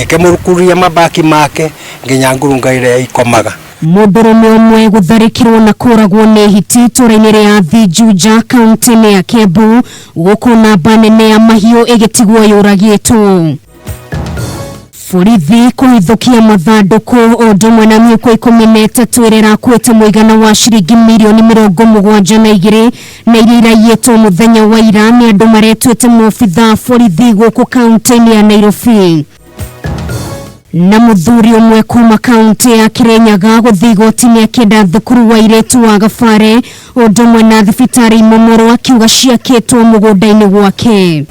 Kemurukuria mabaki make nginya ngurunga ire ikomaga. Mũndũrũme ũmwe gũtharĩkĩrwo na kũragwo nĩ hiti itũra-inĩ rĩa Thĩnjuja kaunti-inĩ ya Kiambu gũkũ namba nene ya mahiũ ĩgĩtigwo yũragĩtwo. Borithi kũhithũkia mathandũkũ o ũndũ ũmwe na mĩhuko 13 ĩrĩa ĩrakuĩte mũigana wa ciringi mirioni 72 na iria iraiyĩtwo mũthenya wa ira nĩ andũ maretuĩte mũbitha borithi gũkũ kaunti-inĩ ya Nairobi. Na mũthuri ũmwe kuma kaunti ya Kirinyaga gũthiĩ igoti-inĩ akĩenda thukuru wa airĩtu wa Gabare o ũndũ ũmwe na thibitarĩ Momoro akiuga ciakĩtwo mũgũnda-inĩ gwake.